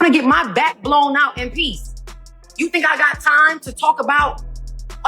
to get my back blown out in peace. You think I got time to talk about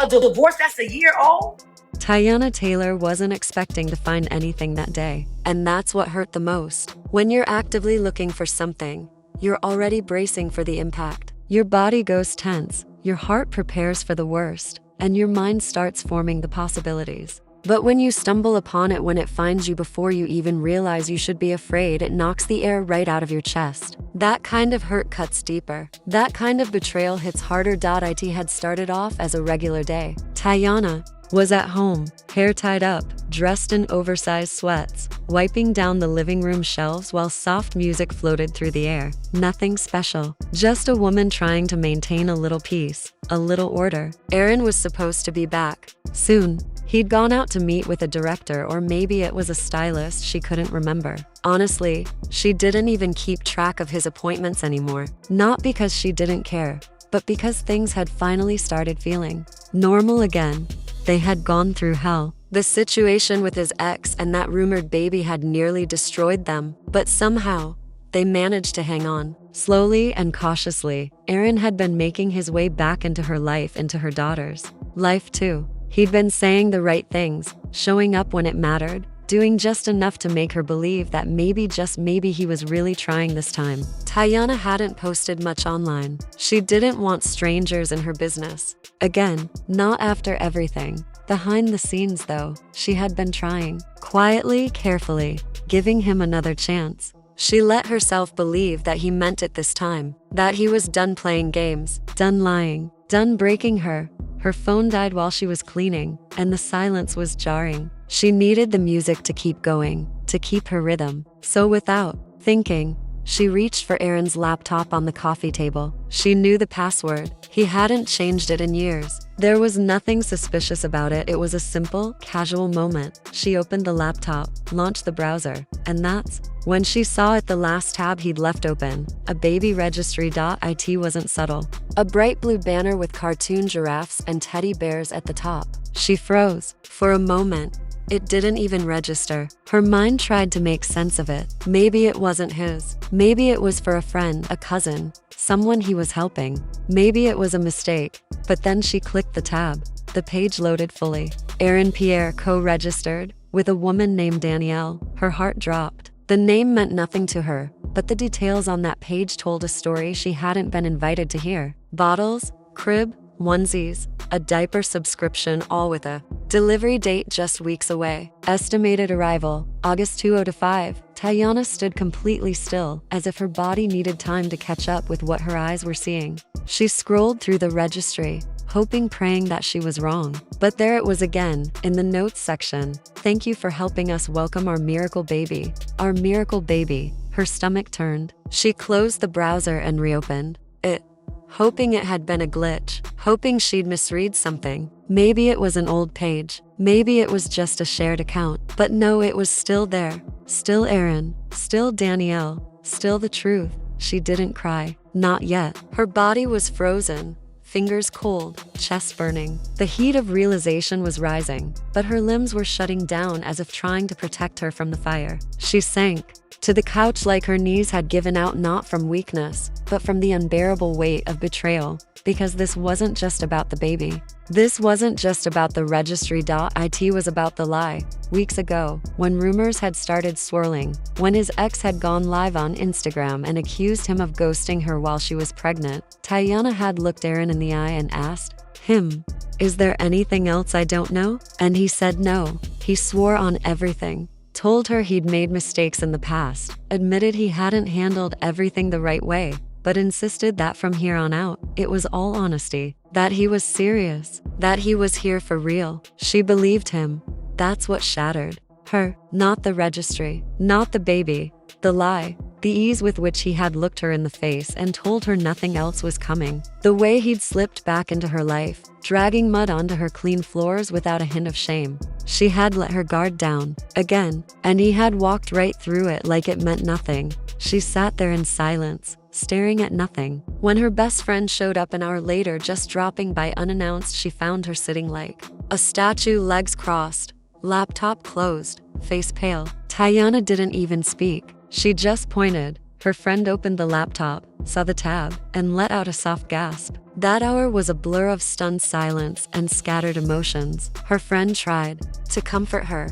a divorce that's a year old? Teyana Taylor wasn't expecting to find anything that day, and that's what hurt the most. When you're actively looking for something, you're already bracing for the impact. Your body goes tense, your heart prepares for the worst, and your mind starts forming the possibilities. But when you stumble upon it, when it finds you before you even realize you should be afraid, it knocks the air right out of your chest. That kind of hurt cuts deeper. That kind of betrayal hits harder. It had started off as a regular day. Teyana was at home, hair tied up, dressed in oversized sweats, wiping down the living room shelves while soft music floated through the air. Nothing special, just a woman trying to maintain a little peace, a little order. Aaron was supposed to be back soon. He'd gone out to meet with a director, or maybe it was a stylist, she couldn't remember. Honestly, she didn't even keep track of his appointments anymore. Not because she didn't care, but because things had finally started feeling normal again. They had gone through hell. The situation with his ex and that rumored baby had nearly destroyed them, but somehow, they managed to hang on. Slowly and cautiously, Aaron had been making his way back into her life, into her daughter's life too. He'd been saying the right things, showing up when it mattered, doing just enough to make her believe that maybe, just maybe, he was really trying this time. Teyana hadn't posted much online. She didn't want strangers in her business. Again, not after everything. Behind the scenes though, she had been trying. Quietly, carefully, giving him another chance. She let herself believe that he meant it this time. That he was done playing games, done lying, done breaking her. Her phone died while she was cleaning, and the silence was jarring. She needed the music to keep going, to keep her rhythm. So without thinking, she reached for Aaron's laptop on the coffee table. She knew the password. He hadn't changed it in years. There was nothing suspicious about it. It was a simple, casual moment. She opened the laptop, launched the browser, and that's when she saw it, the last tab he'd left open. A baby Registry. It wasn't subtle. A bright blue banner with cartoon giraffes and teddy bears at the top. She froze. For a moment, it didn't even register. Her mind tried to make sense of it. Maybe it wasn't his. Maybe it was for a friend, a cousin, someone he was helping. Maybe it was a mistake. But then she clicked the tab. The page loaded fully. Aaron Pierre co-registered with a woman named Danielle. Her heart dropped. The name meant nothing to her, but the details on that page told a story she hadn't been invited to hear. Bottles, crib, onesies, a diaper subscription, all with a delivery date just weeks away. Estimated arrival, August 2025. Teyana stood completely still, as if her body needed time to catch up with what her eyes were seeing. She scrolled through the registry, hoping, praying that she was wrong. But there it was again, in the notes section. Thank you for helping us welcome our miracle baby. Our miracle baby. Her stomach turned. She closed the browser and reopened it, hoping it had been a glitch, hoping she'd misread something. Maybe it was an old page. Maybe it was just a shared account. But no, it was still there. Still Aaron. Still Danielle. Still the truth. She didn't cry. Not yet. Her body was frozen. Fingers cold, chest burning. The heat of realization was rising, but her limbs were shutting down as if trying to protect her from the fire. She sank to the couch like her knees had given out, not from weakness, but from the unbearable weight of betrayal. Because this wasn't just about the baby. This wasn't just about the registry. It was about the lie. Weeks ago, when rumors had started swirling, when his ex had gone live on Instagram and accused him of ghosting her while she was pregnant, Teyana had looked Aaron in the eye and asked him, "Is there anything else I don't know?" And he said no. He swore on everything. Told her he'd made mistakes in the past, admitted he hadn't handled everything the right way, but insisted that from here on out, it was all honesty, that he was serious, that he was here for real. She believed him. That's what shattered her. Not the registry, not the baby, the lie, the ease with which he had looked her in the face and told her nothing else was coming. The way he'd slipped back into her life, dragging mud onto her clean floors without a hint of shame. She had let her guard down, again, and he had walked right through it like it meant nothing. She sat there in silence, staring at nothing. When her best friend showed up an hour later, just dropping by unannounced, she found her sitting like a statue, legs crossed, laptop closed, face pale. Teyana didn't even speak. She just pointed, Her friend opened the laptop, saw the tab, and let out a soft gasp. That hour was a blur of stunned silence and scattered emotions. Her friend tried to comfort her,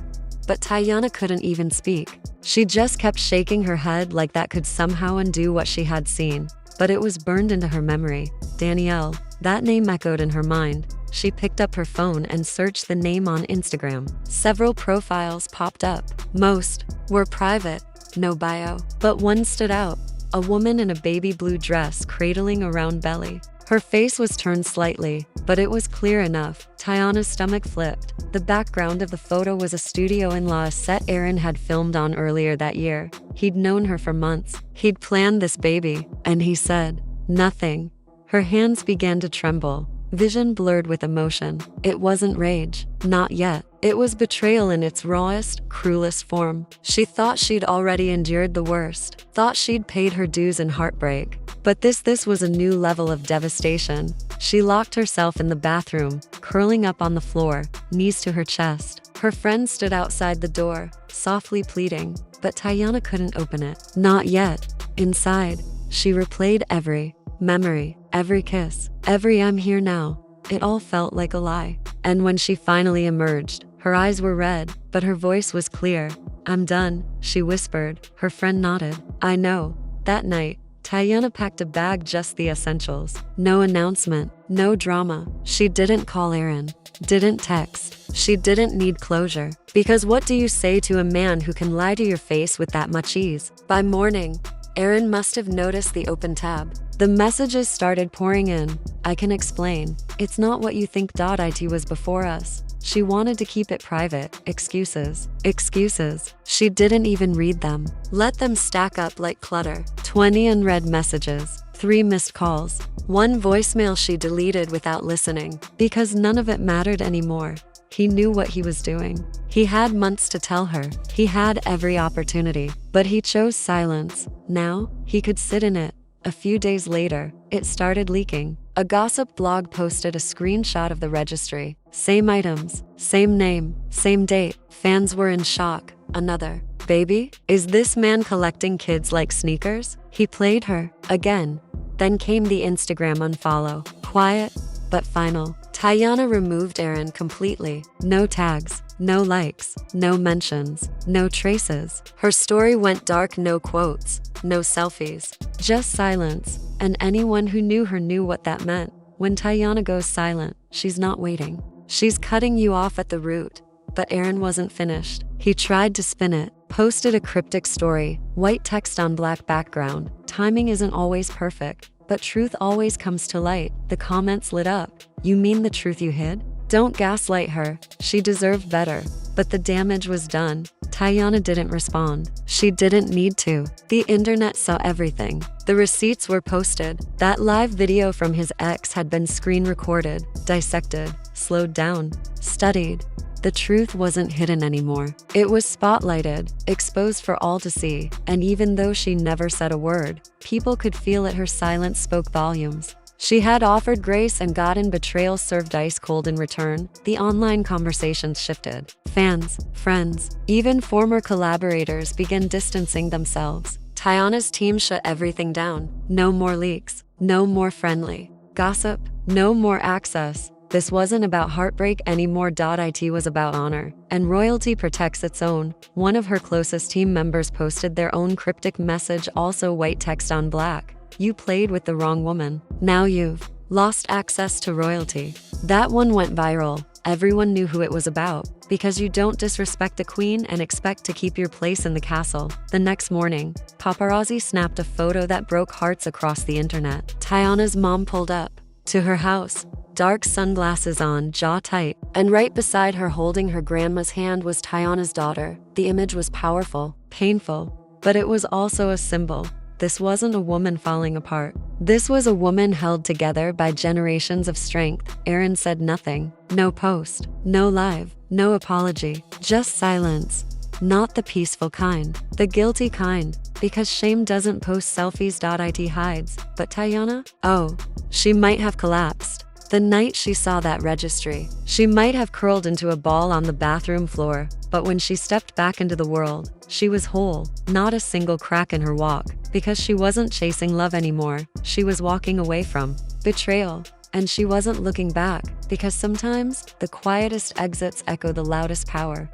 but Teyana couldn't even speak. She just kept shaking her head like that could somehow undo what she had seen. But it was burned into her memory. Danielle. That name echoed in her mind. She picked up her phone and searched the name on Instagram. Several profiles popped up. Most were private, no bio. But one stood out. A woman in a baby blue dress cradling a round belly. Her face was turned slightly, but it was clear enough. Teyana's stomach flipped. The background of the photo was a studio in-law set Aaron had filmed on earlier that year. He'd known her for months. He'd planned this baby, and he said nothing. Her hands began to tremble, vision blurred with emotion. It wasn't rage, not yet. It was betrayal in its rawest, cruelest form. She thought she'd already endured the worst, thought she'd paid her dues in heartbreak. But this was a new level of devastation. She locked herself in the bathroom, curling up on the floor, knees to her chest. Her friend stood outside the door, softly pleading, but Teyana couldn't open it. Not yet. Inside, she replayed every memory, every kiss, every "I'm here now." It all felt like a lie. And when she finally emerged, her eyes were red, but her voice was clear. "I'm done," she whispered. Her friend nodded. "I know." That night, Teyana packed a bag, just the essentials. No announcement, no drama. She didn't call Aaron, didn't text. She didn't need closure. Because what do you say to a man who can lie to your face with that much ease? By morning, Aaron must have noticed the open tab. The messages started pouring in. "I can explain. It's not what you think. It was before us." She wanted to keep it private. Excuses. Excuses. She didn't even read them. Let them stack up like clutter. 20 unread messages. 3 missed calls. 1 voicemail she deleted without listening. Because none of it mattered anymore. He knew what he was doing. He had months to tell her. He had every opportunity. But he chose silence. Now, he could sit in it. A few days later, it started leaking. A gossip blog posted a screenshot of the registry. Same items, same name, same date. Fans were in shock. Another baby? Is this man collecting kids like sneakers? He played her again. Then came the Instagram unfollow. Quiet, but final. Teyana removed Aaron completely. No tags, no likes, no mentions, no traces. Her story went dark. No quotes, no selfies, just silence. And anyone who knew her knew what that meant. When Teyana goes silent, she's not waiting. She's cutting you off at the root. But Aaron wasn't finished. He tried to spin it, posted a cryptic story, white text on black background. Timing isn't always perfect, but truth always comes to light. The comments lit up. "You mean the truth you hid?" Don't gaslight her. She deserved better. But the damage was done. Teyana didn't respond. She didn't need to. The internet saw everything. The receipts were posted. That live video from his ex had been screen recorded, dissected, slowed down, studied. The truth wasn't hidden anymore. It was spotlighted, exposed for all to see. And even though she never said a word, people could feel it. Her silence spoke volumes. She had offered grace and gotten betrayal served ice cold in return. The online conversations shifted. Fans, friends, even former collaborators began distancing themselves. Teyana's team shut everything down. No more leaks, no more friendly gossip, no more access. This wasn't about heartbreak anymore. It was about honor, and royalty protects its own. One of her closest team members posted their own cryptic message, also white text on black. "You played with the wrong woman. Now you've lost access to royalty." That one went viral. Everyone knew who it was about. Because you don't disrespect a queen and expect to keep your place in the castle. The next morning, paparazzi snapped a photo that broke hearts across the internet. Teyana's mom pulled up to her house, dark sunglasses on, jaw tight, and right beside her holding her grandma's hand was Teyana's daughter. The image was powerful, painful, but it was also a symbol. This wasn't a woman falling apart. This was a woman held together by generations of strength. Aaron said nothing. No post, no live, no apology, just silence. Not the peaceful kind, the guilty kind, because shame doesn't post selfies. It hides. But Teyana? Oh, she might have collapsed. The night she saw that registry, she might have curled into a ball on the bathroom floor, but when she stepped back into the world, she was whole, not a single crack in her walk, because she wasn't chasing love anymore, she was walking away from betrayal. And she wasn't looking back, because sometimes the quietest exits echo the loudest power.